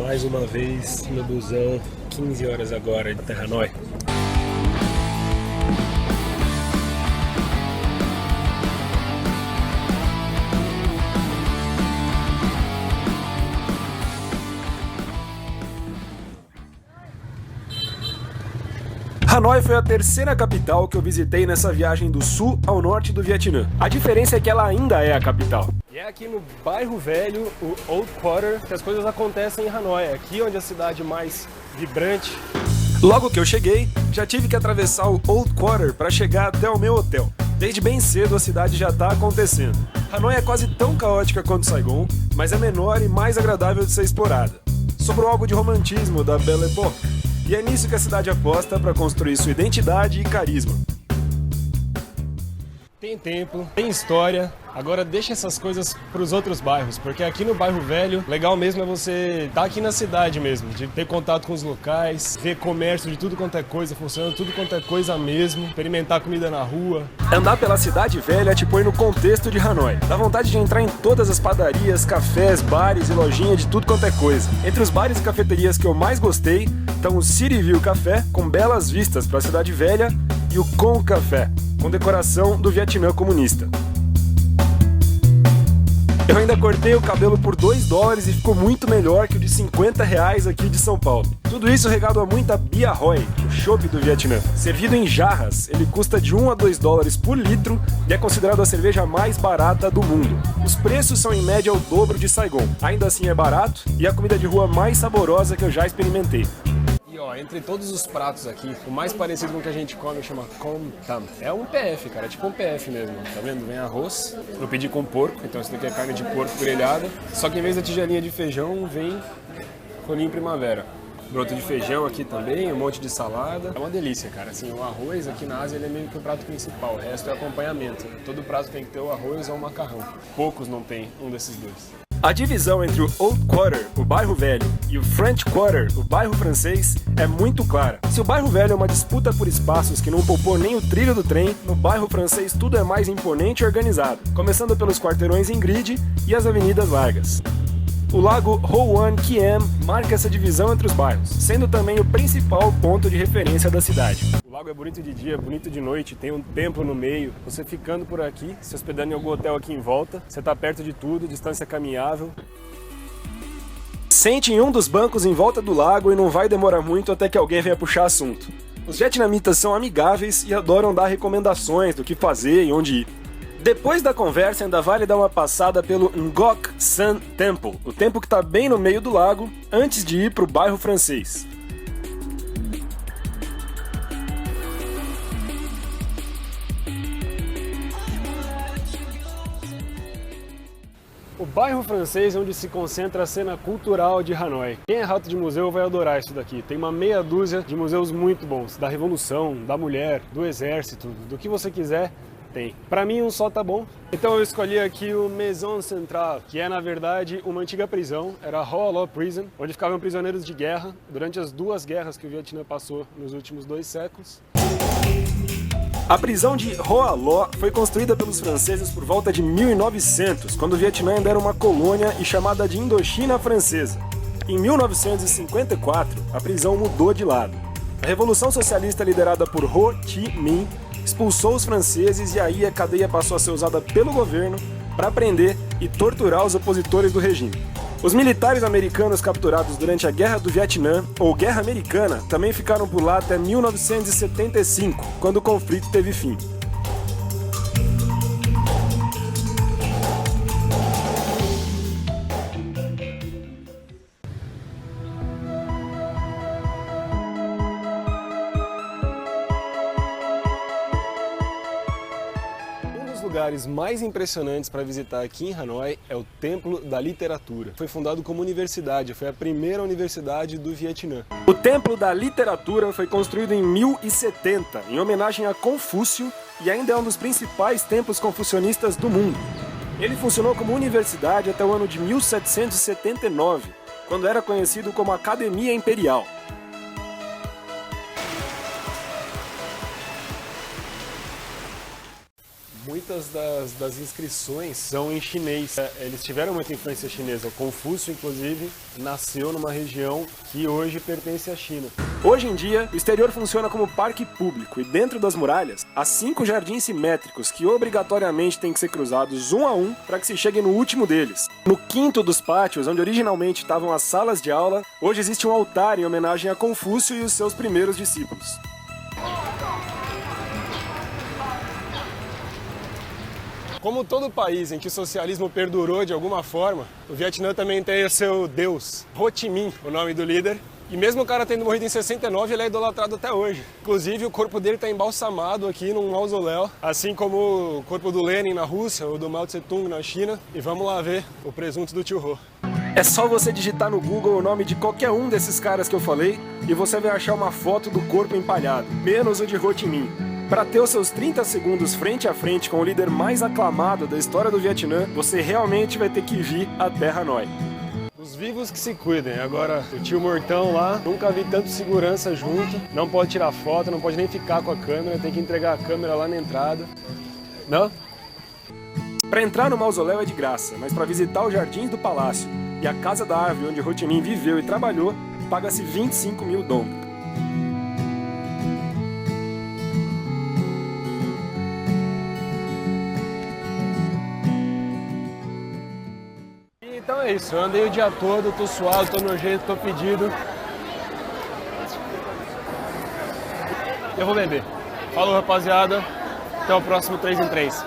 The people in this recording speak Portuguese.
mais uma vez no busão, 15 horas agora, até Hanoi. Hanoi foi a terceira capital que eu visitei nessa viagem do sul ao norte do Vietnã. A diferença é que ela ainda é a capital. E é aqui no bairro velho, o Old Quarter, que as coisas acontecem em Hanoi. É aqui onde a cidade mais vibrante. Logo que eu cheguei, já tive que atravessar o Old Quarter para chegar até o meu hotel. Desde bem cedo a cidade já está acontecendo. Hanoi é quase tão caótica quanto Saigon, mas é menor e mais agradável de ser explorada. Sobrou algo de romantismo da Belle Époque. E é nisso que a cidade aposta para construir sua identidade e carisma. Tem templo, tem história, agora deixa essas coisas para os outros bairros, porque aqui no bairro velho, legal mesmo é você estar aqui na cidade mesmo, de ter contato com os locais, ver comércio de tudo quanto é coisa, funcionando tudo quanto é coisa mesmo, experimentar comida na rua. Andar pela cidade velha te põe no contexto de Hanoi. Dá vontade de entrar em todas as padarias, cafés, bares e lojinhas de tudo quanto é coisa. Entre os bares e cafeterias que eu mais gostei estão o City View Café, com belas vistas para a cidade velha, e o Com Café, com decoração do Vietnã comunista. Eu ainda cortei o cabelo por $2 e ficou muito melhor que o de R$50 aqui de São Paulo. Tudo isso regado a muita Bia Hoi, o chopp do Vietnã. Servido em jarras, ele custa de $1 a $2 por litro e é considerado a cerveja mais barata do mundo. Os preços são em média o dobro de Saigon. Ainda assim é barato e a comida de rua mais saborosa que eu já experimentei. E ó, entre todos os pratos aqui, o mais parecido com o que a gente come chama Com Tam. É um PF, cara, é tipo um PF mesmo, tá vendo? Vem arroz, eu pedi com porco, então isso daqui é carne de porco grelhada, só que em vez da tigelinha de feijão, vem rolinho primavera. Broto de feijão aqui também, um monte de salada. É uma delícia, cara. Assim, o arroz aqui na Ásia ele é meio que o prato principal, o resto é acompanhamento. Todo prato tem que ter o arroz ou o macarrão. Poucos não tem um desses dois. A divisão entre o Old Quarter, o bairro velho, e o French Quarter, o bairro francês, é muito clara. Se o bairro velho é uma disputa por espaços que não poupou nem o trilho do trem, no bairro francês tudo é mais imponente e organizado, começando pelos quarteirões em grid e as avenidas largas. O lago Roan Kiem marca essa divisão entre os bairros, sendo também o principal ponto de referência da cidade. O lago é bonito de dia, bonito de noite, tem um templo no meio. Você ficando por aqui, se hospedando em algum hotel aqui em volta, você está perto de tudo, distância caminhável. Sente em um dos bancos em volta do lago e não vai demorar muito até que alguém venha puxar assunto. Os vietnamitas são amigáveis e adoram dar recomendações do que fazer e onde ir. Depois da conversa, ainda vale dar uma passada pelo Ngoc San Temple, o templo que está bem no meio do lago, antes de ir para o bairro francês. O bairro francês é onde se concentra a cena cultural de Hanoi. Quem é rato de museu vai adorar isso daqui. Tem uma meia dúzia de museus muito bons, da Revolução, da Mulher, do Exército, do que você quiser. Tem. Pra mim um só tá bom. Então eu escolhi aqui o Maison Centrale, que é na verdade uma antiga prisão, era a Hoa Lo Prison, onde ficavam prisioneiros de guerra durante as duas guerras que o Vietnã passou nos últimos 2 séculos. A prisão de Hoa Lo foi construída pelos franceses por volta de 1900, quando o Vietnã ainda era uma colônia e chamada de Indochina Francesa. Em 1954, a prisão mudou de lado. A Revolução Socialista liderada por Ho Chi Minh expulsou os franceses e aí a cadeia passou a ser usada pelo governo para prender e torturar os opositores do regime. Os militares americanos capturados durante a Guerra do Vietnã, ou Guerra Americana, também ficaram por lá até 1975, quando o conflito teve fim. Os lugares mais impressionantes para visitar aqui em Hanoi é o Templo da Literatura. Foi fundado como universidade, foi a primeira universidade do Vietnã. O Templo da Literatura foi construído em 1070, em homenagem a Confúcio, e ainda é um dos principais templos confucionistas do mundo. Ele funcionou como universidade até o ano de 1779, quando era conhecido como Academia Imperial. muitas das inscrições são em chinês. Eles tiveram muita influência chinesa. O Confúcio, inclusive, nasceu numa região que hoje pertence à China. Hoje em dia, o exterior funciona como parque público e dentro das muralhas, há 5 jardins simétricos que obrigatoriamente têm que ser cruzados um a um para que se chegue no último deles. No quinto dos pátios, onde originalmente estavam as salas de aula, hoje existe um altar em homenagem a Confúcio e os seus primeiros discípulos. Como todo país em que o socialismo perdurou de alguma forma, o Vietnã também tem o seu deus, Ho Chi Minh, o nome do líder. E mesmo o cara tendo morrido em 69, ele é idolatrado até hoje. Inclusive, o corpo dele está embalsamado aqui num mausoléu, assim como o corpo do Lenin na Rússia ou do Mao Tse Tung na China. E vamos lá ver o presunto do tio Ho. É só você digitar no Google o nome de qualquer um desses caras que eu falei e você vai achar uma foto do corpo empalhado, menos o de Ho Chi Minh. Para ter os seus 30 segundos frente a frente com o líder mais aclamado da história do Vietnã, você realmente vai ter que vir até Hanoi. Os vivos que se cuidem. Agora, o tio Mortão lá, nunca vi tanto segurança junto. Não pode tirar foto, não pode nem ficar com a câmera, tem que entregar a câmera lá na entrada. Não? Para entrar no mausoléu é de graça, mas para visitar os jardins do palácio e a casa da árvore onde Ho Chi Minh viveu e trabalhou, paga-se 25 mil dong. Então é isso, eu andei o dia todo, tô suado, tô nojento, tô pedido. Eu vou beber. Falou, rapaziada. Até o próximo 3 em 3.